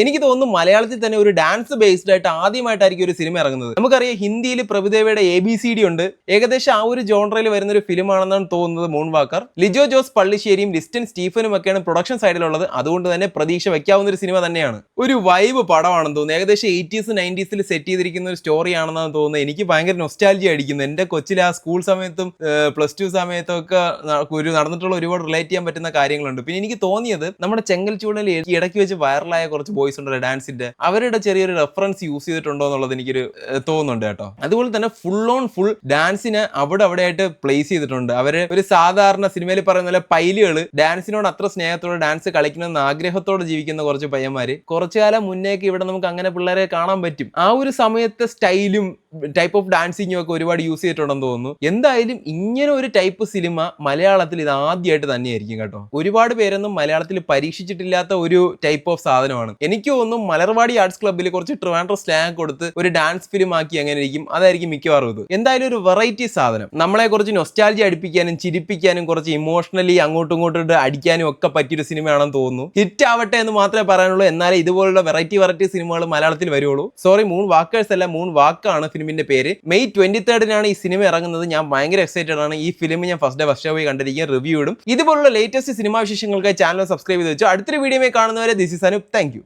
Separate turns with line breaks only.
എനിക്ക് തോന്നുന്നു മലയാളത്തിൽ തന്നെ ഒരു ഡാൻസ് ബേസ്ഡ് ആയിട്ട് ആദ്യമായിട്ടായിരിക്കും ഒരു സിനിമ ഇറങ്ങുന്നത്. നമുക്കറിയാം ഹിന്ദിയിൽ പ്രഭുദേവയുടെ ABCD ഉണ്ട്. ഏകദേശം ആ ഒരു ജോൺറയിൽ വരുന്ന ഒരു ഫിലിം ആണെന്നാണ് തോന്നുന്നത് മൂൺ വാക്കർ. ലിജോ ജോസ് പള്ളിശ്ശേരിയും ലിസ്റ്റൻ സ്റ്റീഫനും ഒക്കെയാണ് പ്രൊഡക്ഷൻ സൈഡിലുള്ളത്. അതുകൊണ്ട് തന്നെ പ്രതീക്ഷ വെക്കാവുന്ന ഒരു സിനിമ തന്നെയാണ്. ഒരു വൈബ് പടമാണെന്ന് തോന്നുന്നു. ഏകദേശം 80s 90s സെറ്റ് ചെയ്തിരിക്കുന്ന ഒരു സ്റ്റോറി ആണെന്നാണ് തോന്നുന്നത്. എനിക്ക് ഭയങ്കര നൊസ്റ്റാൾജി അടിക്കുന്നു. എന്റെ കൊച്ചിലെ ആ സ്കൂൾ സമയത്തും +2 സമയത്തും ഒക്കെ നടന്നിട്ടുള്ള ഒരുപാട് റിലേറ്റ് ചെയ്യാൻ പറ്റുന്ന കാര്യങ്ങളുണ്ട്. പിന്നെ എനിക്ക് തോന്നിയത് നമ്മുടെ ചെങ്കൽച്ചൂടിൽ ഇടയ്ക്ക് വെച്ച് വൈറലായ കുറച്ച് ബോയ്സ് ഉണ്ടല്ലോ ഡാൻസിന്റെ, അവരുടെ ചെറിയൊരു റെഫറൻസ് യൂസ് ചെയ്തിട്ടുണ്ടോ എന്നുള്ളത് എനിക്കൊരു തോന്നുന്നുണ്ട് കേട്ടോ. അതുപോലെ തന്നെ ഫുൾ ഡാൻസിന് അവിടെ ആയിട്ട് പ്ലേസ് ചെയ്തിട്ടുണ്ട്. അവര് ഒരു സാധാരണ സിനിമയിൽ പറയുന്ന പോലെ പൈലുകള് ഡാൻസിനോട് അത്ര സ്നേഹത്തോടെ ഡാൻസ് കളിക്കണമെന്ന് ആഗ്രഹത്തോടെ ജീവിക്കുന്ന കുറച്ച് പയ്യന്മാര് കുറച്ചു കാലം മുന്നേക്ക് ഇവിടെ നമുക്ക് അങ്ങനെ പിള്ളേരെ കാണാൻ പറ്റും. ആ ഒരു സമയത്തെ സ്റ്റൈലും ടൈപ്പ് ഓഫ് ഡാൻസിങ്ങും ഒക്കെ ഒരുപാട് യൂസ് ചെയ്തിട്ടുണ്ടെന്ന് തോന്നുന്നു. എന്തായാലും ഇങ്ങനെ ഒരു ടൈപ്പ് സിനിമ മലയാളത്തിൽ ഇത് ആദ്യമായിട്ട് തന്നെയായിരിക്കും കേട്ടോ. ഒരുപാട് പേരൊന്നും മലയാളത്തിൽ പരീക്ഷിച്ചിട്ടില്ലാത്ത ഒരു ടൈപ്പ് ഓഫ് സാധനമാണ്. എനിക്ക് തോന്നുന്നു മലർവാടി ആർട്സ് ക്ലബ്ബിൽ കുറച്ച് ട്രിവാൻഡ്രം സ്ലാങ് കൊടുത്ത് ഒരു ഡാൻസ് ഫിലിം ആക്കി അങ്ങനെ ഇരിക്കും. അതായിരിക്കും മിക്കവാറും ഇത്. എന്തായാലും ഒരു വെറൈറ്റി സാധനം, നമ്മളെ കുറച്ച് നൊസ്റ്റാൾജി അടിപ്പിക്കാനും ചിരിപ്പിക്കാനും കുറച്ച് ഇമോഷണലി അങ്ങോട്ടും ഇങ്ങോട്ടും അടിക്കാനും ഒക്കെ പറ്റിയൊരു സിനിമയാണെന്ന് തോന്നുന്നു. ഹിറ്റ് ആവട്ടെ എന്ന് മാത്രമേ പറയാനുള്ളൂ. എന്നാലേ ഇതുപോലുള്ള വെറൈറ്റി സിനിമകൾ മലയാളത്തിൽ വരുള്ളൂ. സോറി, മൂൺ വാക്കേഴ്സ് അല്ല, മൂൺ വാക്കാണ് ഫിലിമിന്റെ പേര്. മെയ് 23 ഈ സിനിമ ഇറങ്ങുന്നത്. ഞാൻ ഭയങ്കര എക്സൈറ്റഡ് ആണ്. ഈ ഫിലിം ഞാൻ ഫസ്റ്റ് ഷോ പോയി കണ്ടിരിക്കും, റിവ്യൂ ഇടും. ഇതുപോലുള്ള ലേറ്റസ്റ്റ് സിനിമാ വിശേഷങ്ങൾക്കായി ചാനൽ സബ്സ്ക്രൈബ് ചെയ്ത് വെച്ചു. അടുത്തൊരു വീഡിയോ കാണുന്നവരെ this is Anoop. Thank you.